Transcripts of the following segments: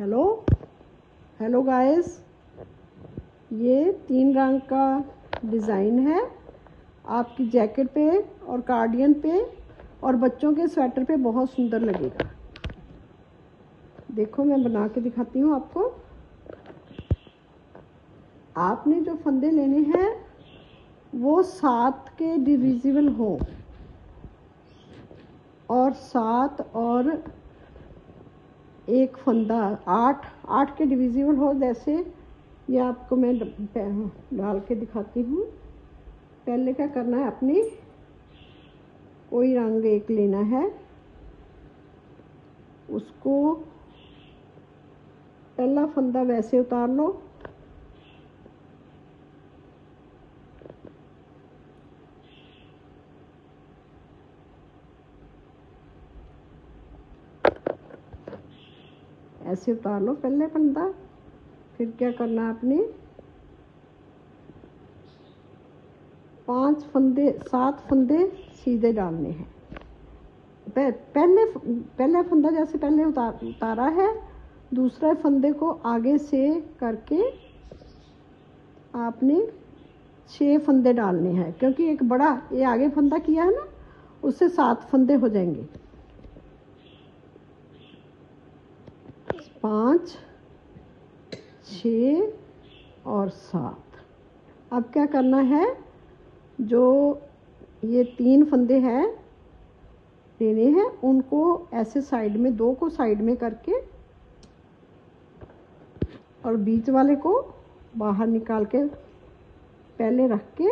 Hello hello guys, ये 3 रंग का डिज़ाइन है आपकी जैकेट पे और कार्डिगन पे और बच्चों के स्वेटर पे बहुत सुंदर लगेगा। देखो मैं बना के दिखाती हूँ आपको। आपने जो फंदे लेने हैं वो 7 के डिविजिबल हो और 7 और एक फंदा 8 के डिविजिबल हो। जैसे ये आपको मैं डाल के दिखाती हूँ। पहले क्या करना है, अपनी कोई रंग एक लेना है, उसको पहला फंदा वैसे उतार लो, ऐसे उतार लो पहले फंदा। फिर क्या करना है, अपने 7 फंदे सीधे डालने हैं। पहले फंदा जैसे पहले उतारा है, दूसरे फंदे को आगे से करके आपने 6 फंदे डालने हैं, क्योंकि एक बड़ा ये आगे फंदा किया है ना, उससे 7 फंदे हो जाएंगे। 5, 6 और 7। अब क्या करना है, जो ये 3 फंदे हैं लेने हैं, उनको ऐसे साइड में 2 को साइड में करके और बीच वाले को बाहर निकाल के पहले रख के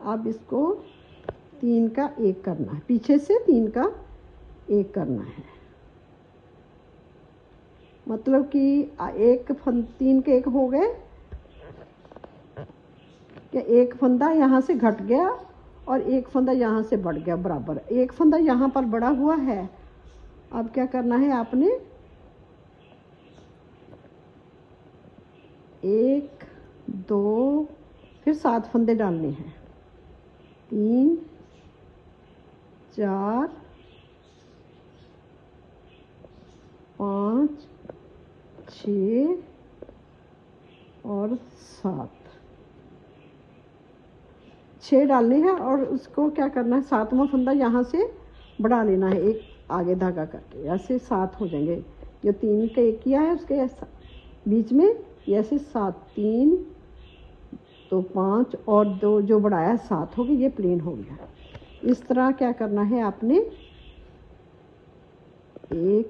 अब इसको 3 का 1 करना है, पीछे से 3 का 1 करना है। मतलब कि 3 के 1 हो गए कि एक फंदा यहाँ से घट गया और एक फंदा यहाँ से बढ़ गया बराबर। एक फंदा यहाँ पर बढ़ा हुआ है। अब क्या करना है, आपने 1, 2 फिर 7 फंदे डालने हैं। 3, 4, 5, 6 और 7। 6 डालने हैं और उसको क्या करना है, 7वां फंदा यहाँ से बढ़ा लेना है, एक आगे धागा करके। ऐसे 7 हो जाएंगे। जो 3 का 1 किया है उसके बीच में ऐसे 7, 3 तो 5 और 2 जो बढ़ाया है 7 हो गए। ये प्लेन हो गया। इस तरह क्या करना है, आपने 1,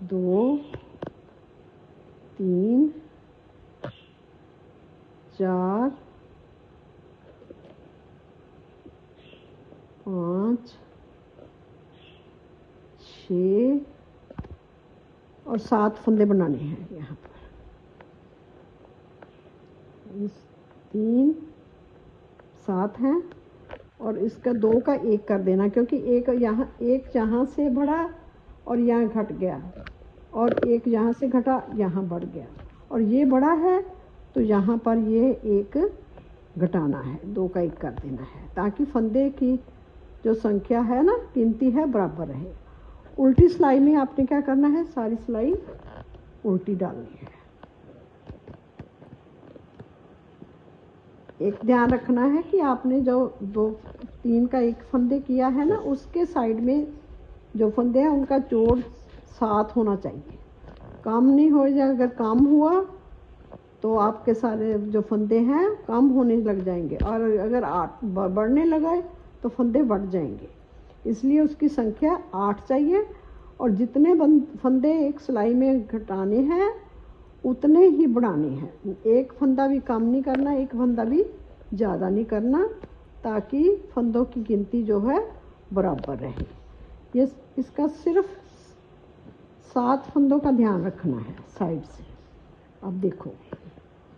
2, 3, 4, 5, 6 और 7 फंदे बनाने हैं यहाँ पर। इस 3, 7 हैं और इसका 2 का 1 कर देना, क्योंकि एक यहाँ से बढ़ा और यहाँ घट गया और एक यहाँ से घटा यहाँ बढ़ गया और ये बड़ा है तो यहाँ पर ये 1 घटाना है, 2 का 1 कर देना है, ताकि फंदे की जो संख्या है ना, गिनती है, बराबर रहे। उल्टी सिलाई में आपने क्या करना है, सारी सिलाई उल्टी डालनी है। एक ध्यान रखना है कि आपने जो 3 का 1 फंदे किया है ना, उसके साइड में जो फंदे हैं उनका जोड़ 7 होना चाहिए। कम नहीं हो जाए। अगर कम हुआ तो आपके सारे जो फंदे हैं कम होने लग जाएंगे और अगर 8 बढ़ने लगा तो फंदे बढ़ जाएंगे। इसलिए उसकी संख्या 8 चाहिए और जितने फंदे एक सिलाई में घटाने हैं उतने ही बढ़ाने हैं। एक फंदा भी कम नहीं करना, एक फंदा भी ज़्यादा नहीं करना, ताकि फंदों की गिनती जो है बराबर रहे। ये इसका सिर्फ 7 फंदों का ध्यान रखना है साइड से। अब देखो,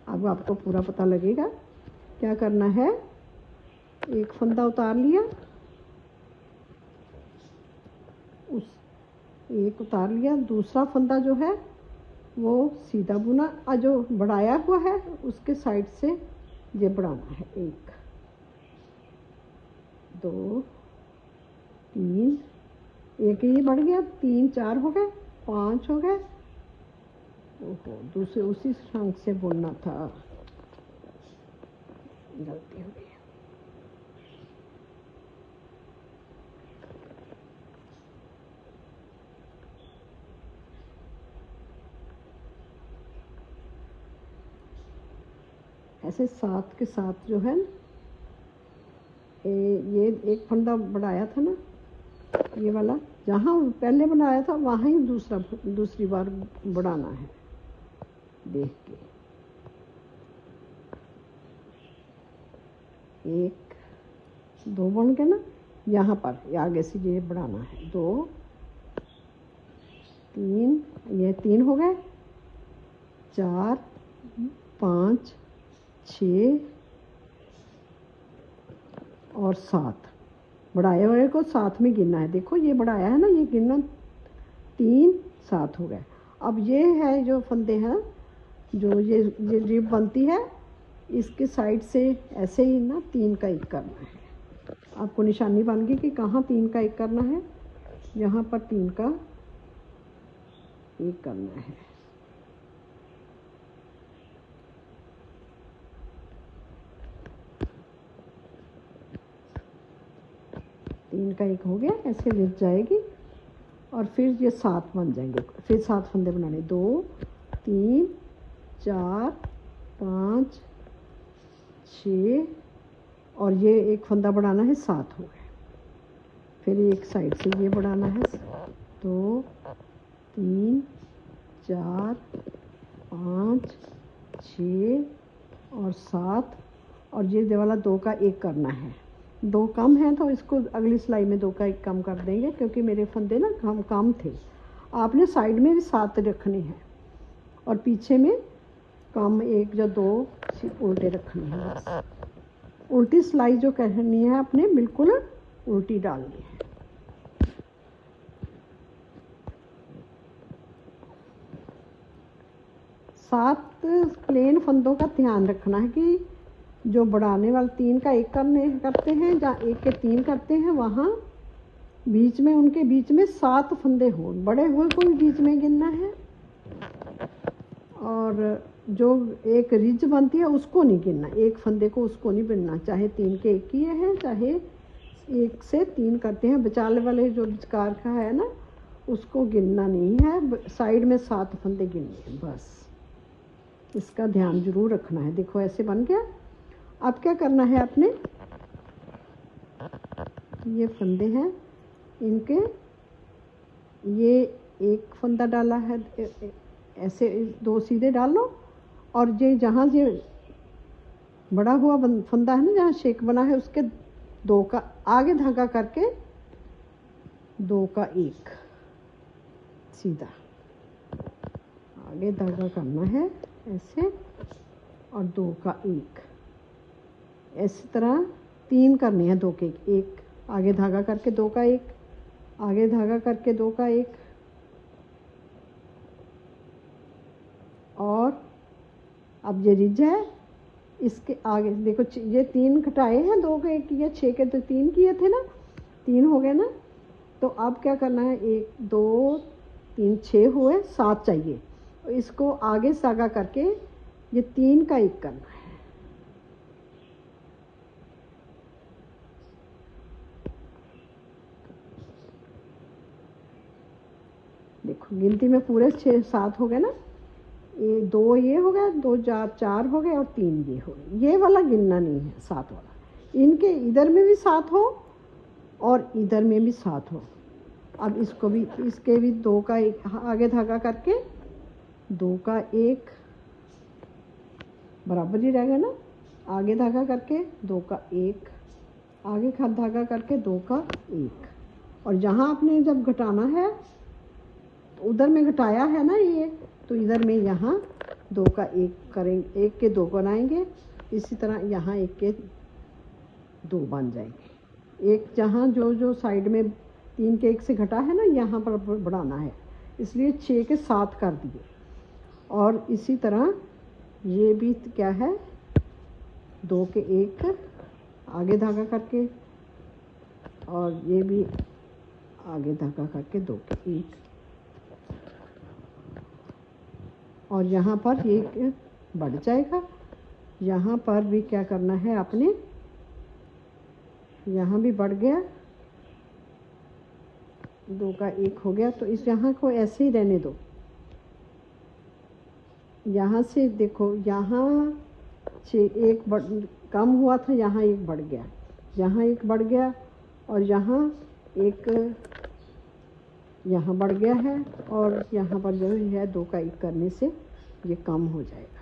अब आपको पूरा पता लगेगा। क्या करना है, एक फंदा उतार लिया, एक उतार लिया, दूसरा फंदा जो है वो सीधा बुना और जो बढ़ाया हुआ है उसके साइड से ये बढ़ाना है। 1, 2, 3, एक ये बढ़ गया, 3 4 हो गए, 5 हो गए। ओहो, दूसरे उसी ढंग से बुनना था, गलती हो गई। ऐसे साथ के साथ जो है ये एक फंदा बढ़ाया था ना, ये वाला जहाँ पहले बनाया था वहाँ ही दूसरी बार बढ़ाना है, देख के। 1 2 बन गए ना, यहाँ पर आगे से ये बढ़ाना है, 2 3, ये 3 हो गए, 4 5 6 और 7। बढ़ाए हुए को साथ में गिनना है। देखो ये बढ़ाया है ना, ये गिनना, 3 7 हो गए। अब ये है जो फंदे हैं, जो ये रिब बनती है, इसके साइड से ऐसे ही ना 3 का 1 करना है। आपको निशानी बन गई कि कहाँ 3 का 1 करना है, यहाँ पर 3 का 1 करना है। तीन का 1 हो गया, ऐसे लिख जाएगी और फिर ये 7 बन जाएंगे। फिर 7 फंदे बनाने, 2 3 4 5 6 और ये एक फंदा बढ़ाना है, 7 हो गए। फिर एक साइड से ये बढ़ाना है, 2 3 4 5 6 और 7 और ये वाला 2 का 1 करना है। 2 कम है तो इसको अगली सिलाई में 2 का 1 कम कर देंगे, क्योंकि मेरे फंदे ना कम थे। आपने साइड में भी 7 रखने हैं और पीछे में कम 1 या 2 उल्टे रखने हैं। बस उल्टी सिलाई जो करनी है आपने, बिल्कुल उल्टी डालनी है। सात प्लेन फंदों का ध्यान रखना है कि जो बढ़ाने वाले 3 का 1 करते हैं, जहाँ 1 के 3 करते हैं, वहाँ बीच में, उनके बीच में 7 फंदे हो। बड़े हुए को भी बीच में गिनना है और जो एक रिज बनती है उसको नहीं गिनना, एक फंदे को उसको नहीं गिनना, चाहे 3 के 1 किए हैं, चाहे 1 से 3 करते हैं। बिचाले वाले जो विचकार का है ना, उसको गिनना नहीं है, साइड में 7 फंदे गिनने हैं, बस इसका ध्यान जरूर रखना है। देखो ऐसे बन गया। अब क्या करना है आपने, ये फंदे हैं, इनके ये एक फंदा डाला है, ऐसे 2 सीधे डाल लो और ये जहाँ ये बड़ा हुआ फंदा है ना, जहाँ शेक बना है, उसके 2 का आगे धागा करके 2 का 1 सीधा आगे धागा करना है ऐसे, और 2 का 1 इसी तरह 3 करने हैं, 2 के 1 आगे धागा करके 2 का 1 आगे धागा करके 2 का 1 और अब ये रिज है, इसके आगे देखो ये 3 घटाए हैं, 2 के 1 किया, 6 के तो 3 किए थे ना, 3 हो गए ना। तो अब क्या करना है, 1 2 3 6 हुए, 7 चाहिए। इसको आगे धागा करके ये 3 का 1 करना है। देखो गिनती में पूरे 6 7 हो गए ना, ये 2 ये हो गया, 2 4 हो गए और 3 ये हो गए। ये वाला गिनना नहीं है, 7 वाला। इनके इधर में भी 7 हो और इधर में भी 7 हो। अब इसको भी, इसके भी 2 का 1 आगे धागा करके 2 का 1 बराबर ही रहेगा ना, आगे धागा करके 2 का 1 आगे धागा करके 2 का 1 और यहाँ आपने जब घटाना है उधर में घटाया है ना ये, तो इधर में यहाँ 2 का 1 करेंगे, 1 के 2 बनाएंगे। इसी तरह यहाँ 1 के 2 बन जाएंगे। एक जहाँ जो साइड में 3 के 1 से घटा है ना, यहाँ पर बढ़ाना है, इसलिए 6 के 7 कर दिए। और इसी तरह ये भी क्या है, 2 के 1 आगे धागा करके और ये भी आगे धागा करके 2 के 1, और यहाँ पर ये बढ़ जाएगा। यहाँ पर भी क्या करना है आपने, यहाँ भी बढ़ गया, 2 का 1 हो गया। तो इस यहाँ को ऐसे ही रहने दो। यहाँ से देखो, यहाँ से 1 कम हुआ था, यहाँ 1 बढ़ गया, यहाँ 1 बढ़ गया, और यहाँ 1 यहाँ बढ़ गया है, और यहाँ पर जो है 2 का 1 करने से ये कम हो जाएगा।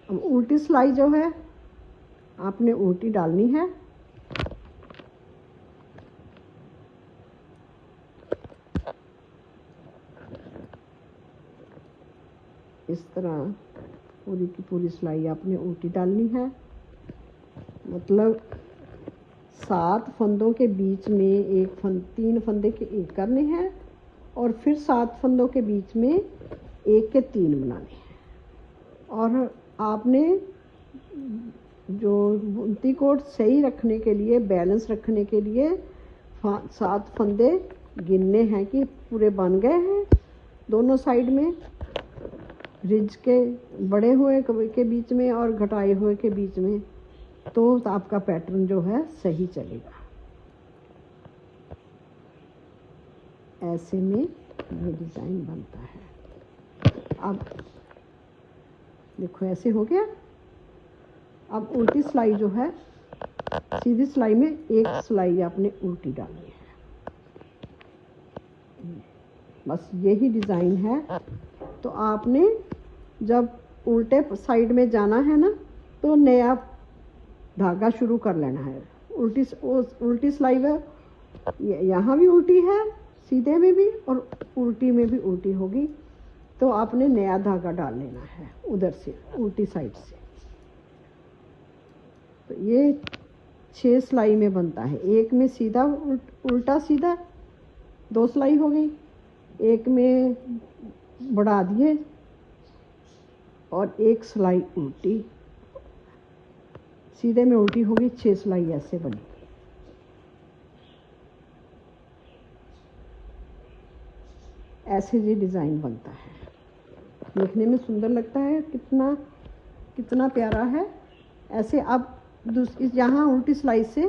अब उल्टी सिलाई जो है आपने उल्टी डालनी है। इस तरह पूरी की पूरी सिलाई आपने उल्टी डालनी है। मतलब 7 फंदों के बीच में 3 फंदे के 1 करने हैं, और फिर 7 फंदों के बीच में 1 के 3 बनाने हैं। और आपने जो बुनती कोट सही रखने के लिए, बैलेंस रखने के लिए 7 फंदे गिनने हैं कि पूरे बन गए हैं दोनों साइड में, रिज के बढ़े हुए के बीच में और घटाए हुए के बीच में, तो आपका पैटर्न जो है सही चलेगा। ऐसे में ये डिज़ाइन बनता है। अब देखो ऐसे हो गया। अब उल्टी सिलाई जो है, सीधी सिलाई में 1 सिलाई आपने उल्टी डालनी है। बस यही डिज़ाइन है। तो आपने जब उल्टे साइड में जाना है ना, तो नया धागा शुरू कर लेना है। उल्टी सिलाई में यहाँ भी उल्टी है, सीधे में भी, और उल्टी में भी उल्टी होगी। तो आपने नया धागा डाल लेना है उधर से, उल्टी साइड से। तो ये 6 सिलाई में बनता है। 1 में सीधा उल्टा सीधा 2 सिलाई हो गई, 1 में बढ़ा दिए, और 1 सिलाई उल्टी, सीधे में उल्टी होगी, 6 सिलाई ऐसे बनी। ऐसे ये डिज़ाइन बनता है। देखने में सुंदर लगता है, कितना प्यारा है। ऐसे अब यहाँ उल्टी सिलाई से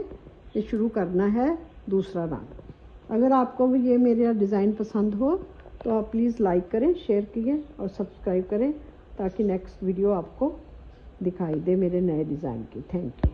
ये शुरू करना है दूसरा राउंड। अगर आपको भी ये मेरा डिज़ाइन पसंद हो तो आप प्लीज़ लाइक करें, शेयर कीजिए और सब्सक्राइब करें, ताकि नेक्स्ट वीडियो आपको दिखाई दे मेरे नए डिज़ाइन की। Thank you.